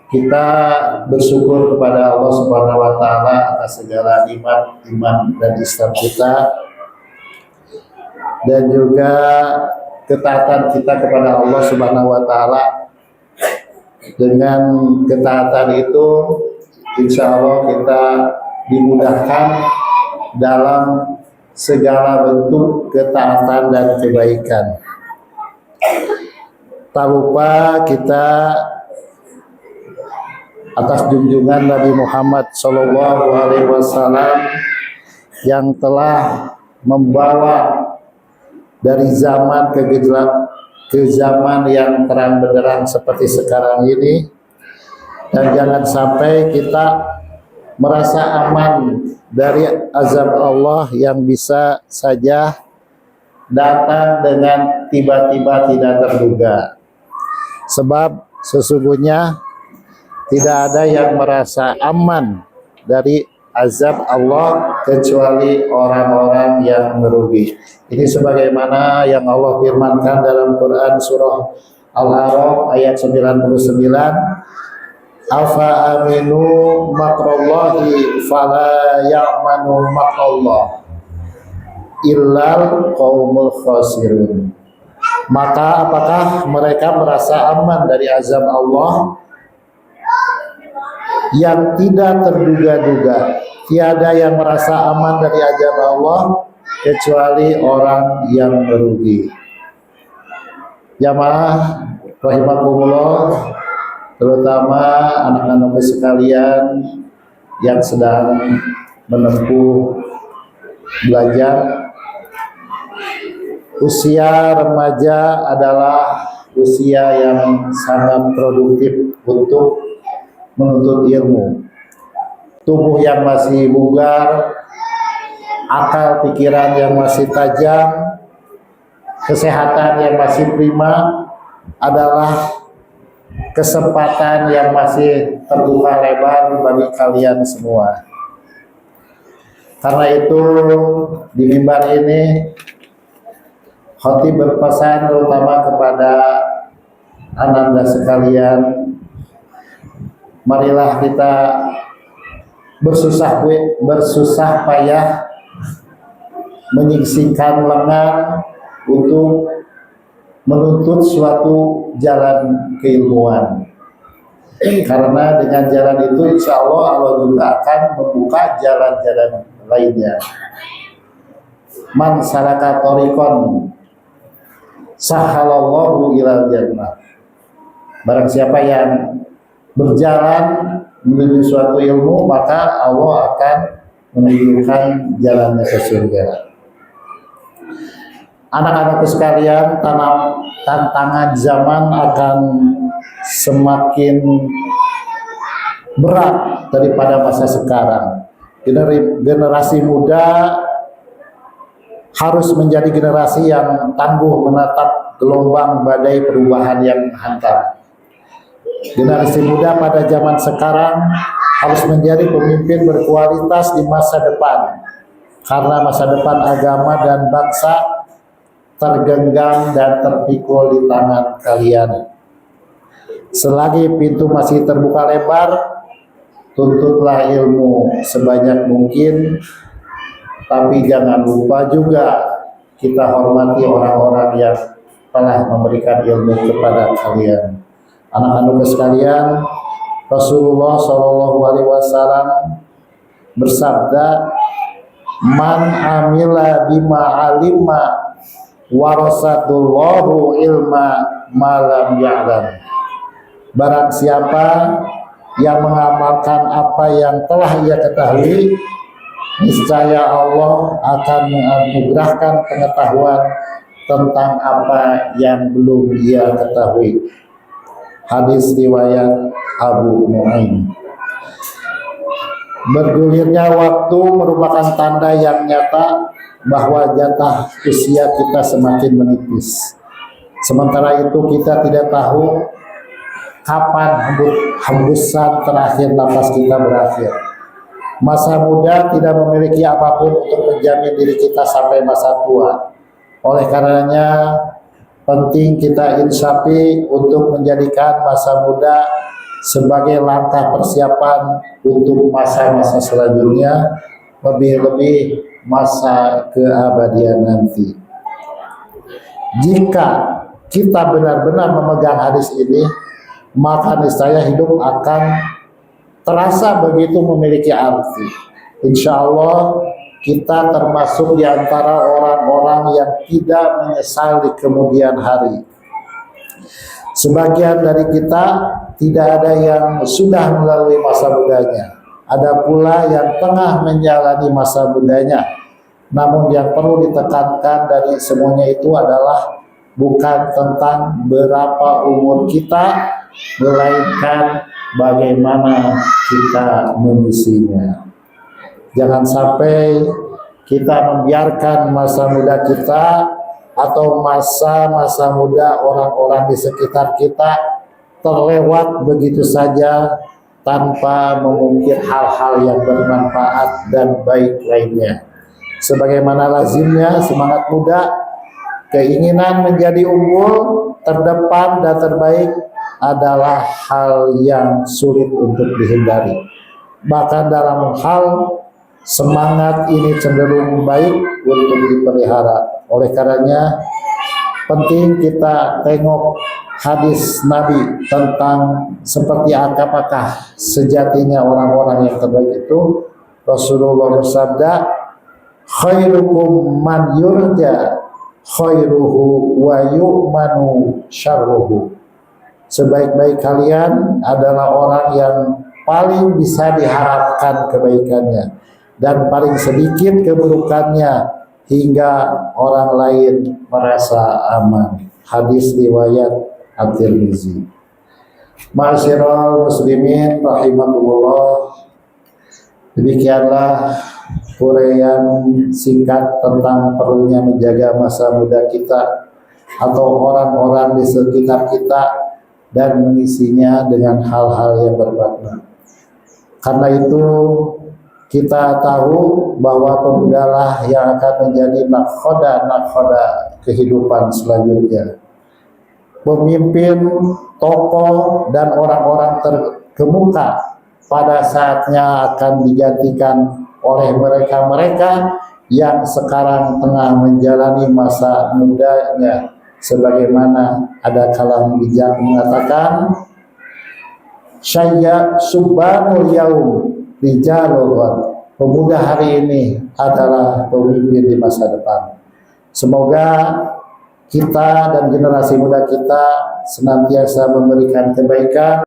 kita bersyukur kepada Allah Subhanahu wa taala atas segala nikmat iman dan Islam kita, dan juga ketaatan kita kepada Allah Subhanahu wa taala. Dengan ketaatan itu insya Allah kita dimudahkan dalam segala bentuk ketaatan dan kebaikan. Tak lupa kita atas junjungan Nabi Muhammad SAW yang telah membawa dari zaman ke zaman yang terang benderang seperti sekarang ini, dan jangan sampai kita merasa aman dari azab Allah yang bisa saja datang dengan tiba-tiba tidak terduga. Sebab sesungguhnya tidak ada yang merasa aman dari azab Allah kecuali orang-orang yang merugi. Ini sebagaimana yang Allah firmankan dalam Quran surah Al-A'raf ayat 99, afa aminu makrallahi fala ya'manu makrallah illal qaumul khasirun. Maka apakah mereka merasa aman dari azab Allah yang tidak terduga-duga? Tiada yang merasa aman dari azab Allah kecuali orang yang merugi. Jamaah rahimakumullah, terutama anak-anak sekalian yang sedang menempuh belajar. Usia remaja adalah usia yang sangat produktif untuk menuntut ilmu. Tubuh yang masih bugar, akal pikiran yang masih tajam, kesehatan yang masih prima adalah kesempatan yang masih terbuka lebar bagi kalian semua. Karena itu di mimbar ini khotib berpesan terutama kepada ananda sekalian, marilah kita bersusah payah menyingsingkan lengan untuk menuntut suatu jalan keilmuan. Karena dengan jalan itu insya Allah juga akan membuka jalan-jalan lainnya. Man salaka thoriqan sahalallahu ilal jannah. Barang siapa yang berjalan menuju suatu ilmu, maka Allah akan menunjukkan jalannya ke surga. Anak-anakku sekalian, tantangan zaman akan semakin berat daripada masa sekarang. Generasi muda harus menjadi generasi yang tangguh menatap gelombang badai perubahan yang menghantam. Generasi muda pada zaman sekarang harus menjadi pemimpin berkualitas di masa depan, karena masa depan agama dan bangsa tergenggam dan terpikul di tangan kalian. Selagi pintu masih terbuka lebar, tuntutlah ilmu sebanyak mungkin, tapi jangan lupa juga kita hormati orang-orang yang telah memberikan ilmu kepada kalian. Anak-anak sekalian, Rasulullah SAW bersabda, man amila bima alima warasatullahu ilma malam ya'lam. Barang siapa yang mengamalkan apa yang telah ia ketahui, niscaya Allah akan menganugerahkan pengetahuan tentang apa yang belum ia ketahui. Hadis riwayat Abu Nuaim. Bergulirnya waktu merupakan tanda yang nyata bahwa jatah usia kita semakin menipis. Sementara itu kita tidak tahu kapan hembusan terakhir nafas kita berakhir. Masa muda tidak memiliki apapun untuk menjamin diri kita sampai masa tua. Oleh karenanya penting kita insafi untuk menjadikan masa muda sebagai langkah persiapan untuk masa-masa selanjutnya, lebih-lebih masa keabadian nanti. Jika kita benar-benar memegang hadis ini, maka niscaya hidup akan terasa begitu memiliki arti. Insya Allah kita termasuk di antara orang-orang yang tidak menyesal di kemudian hari. Sebagian dari kita tidak ada yang sudah melalui masa mudanya, ada pula yang tengah menjalani masa mudanya. Namun yang perlu ditekankan dari semuanya itu adalah bukan tentang berapa umur kita, melainkan bagaimana kita mengisinya. Jangan sampai kita membiarkan masa muda kita atau masa-masa muda orang-orang di sekitar kita terlewat begitu saja tanpa mengungkit hal-hal yang bermanfaat dan baik lainnya. Sebagaimana lazimnya semangat muda, keinginan menjadi unggul, terdepan dan terbaik adalah hal yang sulit untuk dihindari. Bahkan dalam hal semangat ini cenderung baik untuk dipelihara. Oleh karenanya penting kita tengok hadis Nabi tentang seperti apakah sejatinya orang-orang yang terbaik itu. Rasulullah bersabda, khairukum man yurja khairuhu wa yu'manu syarruhu. Sebaik-baik kalian adalah orang yang paling bisa diharapkan kebaikannya dan paling sedikit keburukannya hingga orang lain merasa aman. Hadis riwayat At-Tirmizi. Ma'asyiral muslimin rahimakumullah. Demikianlah uraian singkat tentang perlunya menjaga masa muda kita atau orang-orang di sekitar kita dan mengisinya dengan hal-hal yang bermakna. Karena itu kita tahu bahwa pemudalah yang akan menjadi nakhoda kehidupan selanjutnya. Pemimpin, tokoh, dan orang-orang terkemuka pada saatnya akan digantikan oleh mereka-mereka yang sekarang tengah menjalani masa mudanya. Sebagaimana ada kalam bijak mengatakan, syayya subbanul yaum rijalul, pemuda hari ini adalah pemimpin di masa depan. Semoga kita dan generasi muda kita senantiasa memberikan kebaikan